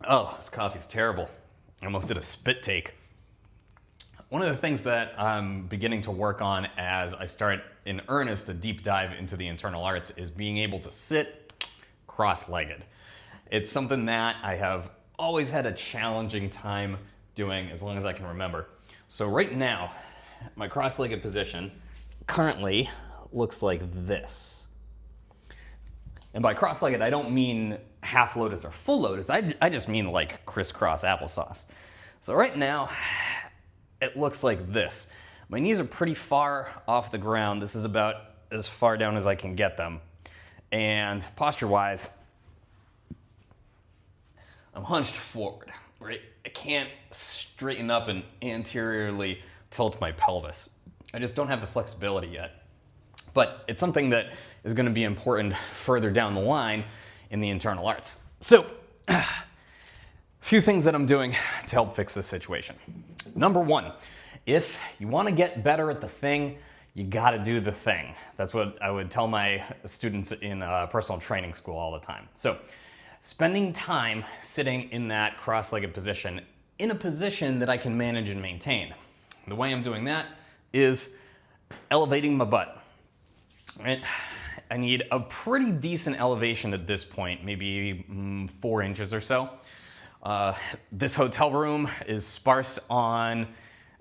Oh, this coffee's terrible. I almost did a spit take. One of the things that I'm beginning to work on as I start in earnest a deep dive into the internal arts is being able to sit cross-legged. It's something that I have always had a challenging time doing as long as I can remember. So right now, my cross-legged position currently looks like this. And by cross-legged, I don't mean half lotus or full lotus. I just mean like crisscross applesauce. So right now, it looks like this. My knees are pretty far off the ground. This is about as far down as I can get them. And posture-wise, I'm hunched forward, right? I can't straighten up and anteriorly tilt my pelvis. I just don't have the flexibility yet. But it's something that is going to be important further down the line in the internal arts. So, a few things that I'm doing to help fix this situation. Number one, if you want to get better at the thing, you got to do the thing. That's what I would tell my students in personal training school all the time. So, spending time sitting in that cross-legged position, in a position that I can manage and maintain. The way I'm doing that is elevating my butt. Right? I need a pretty decent elevation at this point, maybe 4 inches or so. This hotel room is sparse on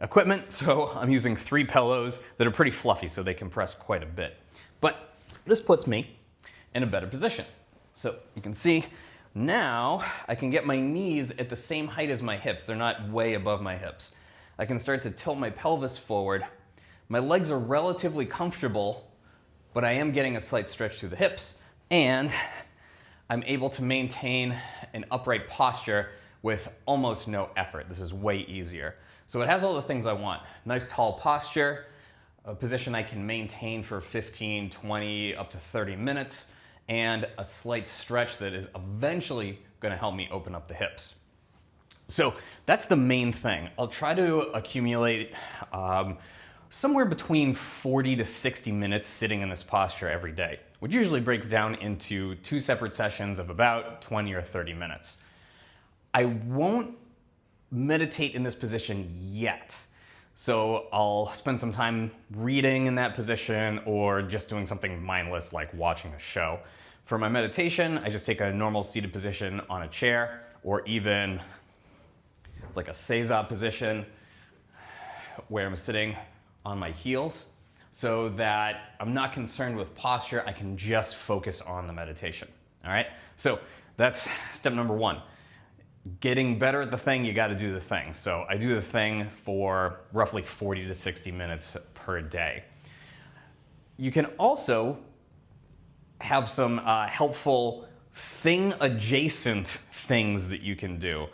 equipment, so I'm using 3 pillows that are pretty fluffy so they compress quite a bit. But this puts me in a better position. So you can see now I can get my knees at the same height as my hips. They're not way above my hips. I can start to tilt my pelvis forward. My legs are relatively comfortable, but I am getting a slight stretch through the hips, and I'm able to maintain an upright posture with almost no effort. This is way easier. So it has all the things I want. Nice tall posture, a position I can maintain for 15, 20, up to 30 minutes, and a slight stretch that is eventually gonna help me open up the hips. So that's the main thing. I'll try to accumulate somewhere between 40 to 60 minutes sitting in this posture every day, which usually breaks down into 2 separate sessions of about 20 or 30 minutes. I won't meditate in this position yet. So I'll spend some time reading in that position or just doing something mindless like watching a show. For my meditation, I just take a normal seated position on a chair or even like a seiza position where I'm sitting on my heels so that I'm not concerned with posture. I can just focus on the meditation. All right? So that's step number 1. Getting better at the thing, you got to do the thing. So I do the thing for roughly 40 to 60 minutes per day. You can also have some helpful thing-adjacent things that you can do.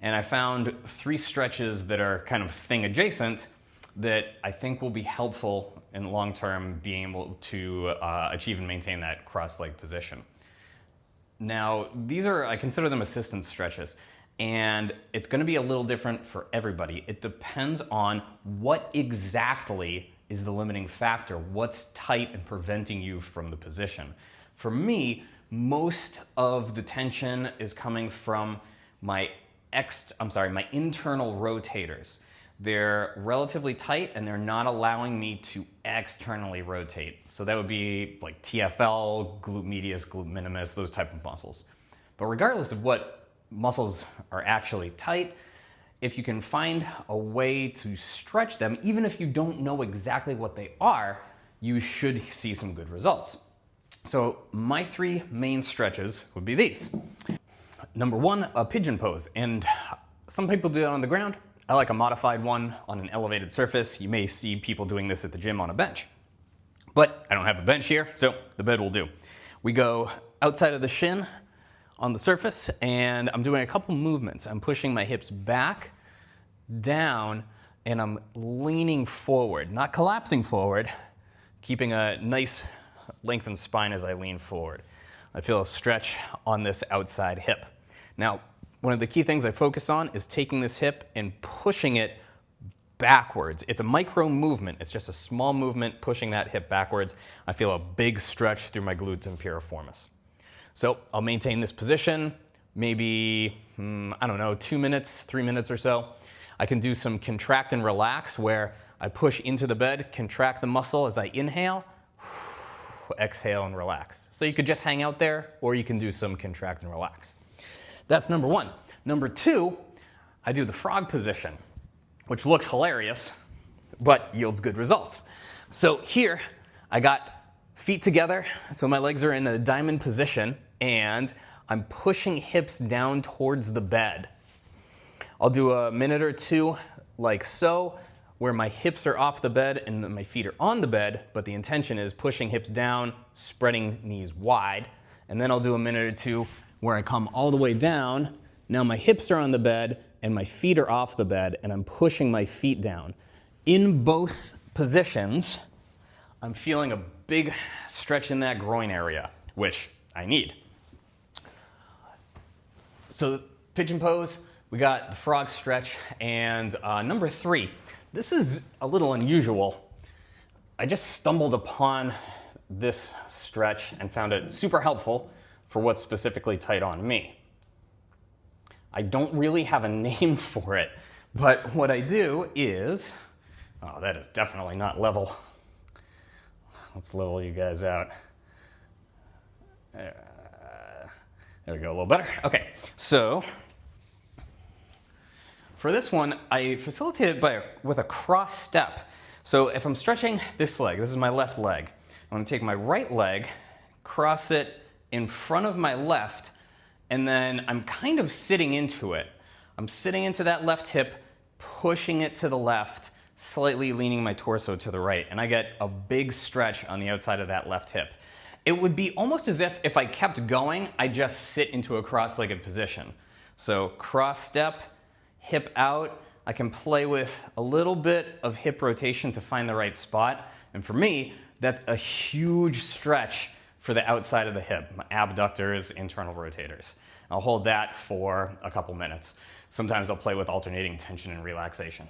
And I found 3 stretches that are kind of thing-adjacent that I think will be helpful in long term being able to achieve and maintain that cross-leg position. Now, these are, I consider them assistance stretches, and it's going to be a little different for everybody. It depends on what exactly is the limiting factor, what's tight and preventing you from the position. For me, most of the tension is coming from my internal rotators. They're relatively tight and they're not allowing me to externally rotate. So that would be like TFL, glute medius, glute minimus, those type of muscles. But regardless of what muscles are actually tight, if you can find a way to stretch them, even if you don't know exactly what they are, you should see some good results. So my 3 main stretches would be these. Number 1, a pigeon pose. And some people do it on the ground. I like a modified one on an elevated surface. You may see people doing this at the gym on a bench. But I don't have a bench here, so the bed will do. We go outside of the shin on the surface, and I'm doing a couple movements. I'm pushing my hips back, down, and I'm leaning forward, not collapsing forward, keeping a nice lengthened spine as I lean forward. I feel a stretch on this outside hip. Now, one of the key things I focus on is taking this hip and pushing it backwards. It's a micro movement. It's just a small movement pushing that hip backwards. I feel a big stretch through my glutes and piriformis. So I'll maintain this position, maybe, I don't know, 2 minutes, 3 minutes or so. I can do some contract and relax where I push into the bed, contract the muscle as I inhale, exhale and relax. So you could just hang out there, or you can do some contract and relax. That's number one. Number two, I do the frog position, which looks hilarious, but yields good results. So here, I got feet together, so my legs are in a diamond position, and I'm pushing hips down towards the bed. I'll do a minute or two like so, where my hips are off the bed and my feet are on the bed, but the intention is pushing hips down, spreading knees wide. And then I'll do a minute or two where I come all the way down. Now my hips are on the bed and my feet are off the bed, and I'm pushing my feet down. In both positions, I'm feeling a big stretch in that groin area, which I need. So pigeon pose, we got the frog stretch, and number three, this is a little unusual. I just stumbled upon this stretch and found it super helpful for what's specifically tight on me. I don't really have a name for it, but what I do is, oh, that is definitely not level. Let's level you guys out. There we go, a little better. Okay, so for this one, I facilitate it with a cross step. So if I'm stretching this leg, this is my left leg, I'm gonna take my right leg, cross it in front of my left, and then I'm kind of sitting into it. I'm sitting into that left hip, pushing it to the left, slightly leaning my torso to the right, and I get a big stretch on the outside of that left hip. It would be almost as if I kept going, I just sit into a cross-legged position. So cross step, hip out. I can play with a little bit of hip rotation to find the right spot. And for me, that's a huge stretch for the outside of the hip, my abductors, internal rotators. I'll hold that for a couple minutes. Sometimes I'll play with alternating tension and relaxation.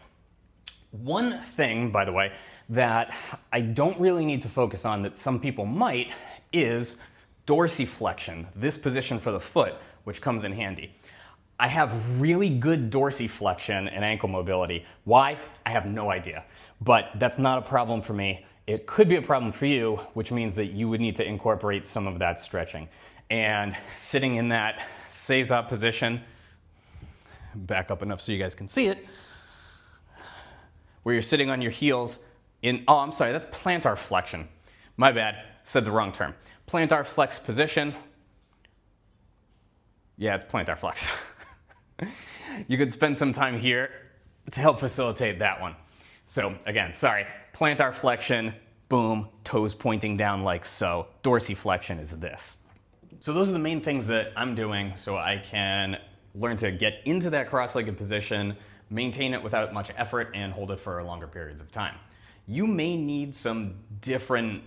One thing, by the way, that I don't really need to focus on that some people might is dorsiflexion, this position for the foot, which comes in handy. I have really good dorsiflexion and ankle mobility. Why? I have no idea. But that's not a problem for me. It could be a problem for you, which means that you would need to incorporate some of that stretching. And sitting in that seiza position, back up enough so you guys can see it, where you're sitting on your heels in, oh, I'm sorry, that's plantar flexion. My bad, said the wrong term. Plantar flex position. Yeah, it's plantar flex. You could spend some time here to help facilitate that one. So again, sorry, plantar flexion, boom, toes pointing down like so. Dorsiflexion is this. So those are the main things that I'm doing so I can learn to get into that cross-legged position, maintain it without much effort, and hold it for longer periods of time. You may need some different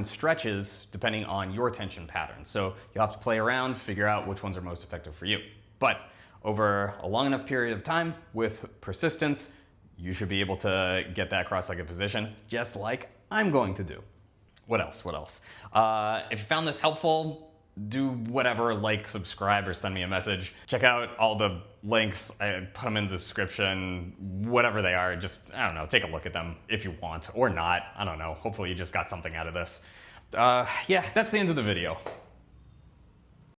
stretches depending on your tension pattern. So you'll have to play around, figure out which ones are most effective for you. But over a long enough period of time with persistence, you should be able to get that cross-legged position just like I'm going to do. What else? If you found this helpful, do whatever, like, subscribe, or send me a message. Check out all the links. I put them in the description, whatever they are. Just, I don't know, take a look at them if you want, or not. I don't know. Hopefully you just got something out of this. Yeah, that's the end of the video.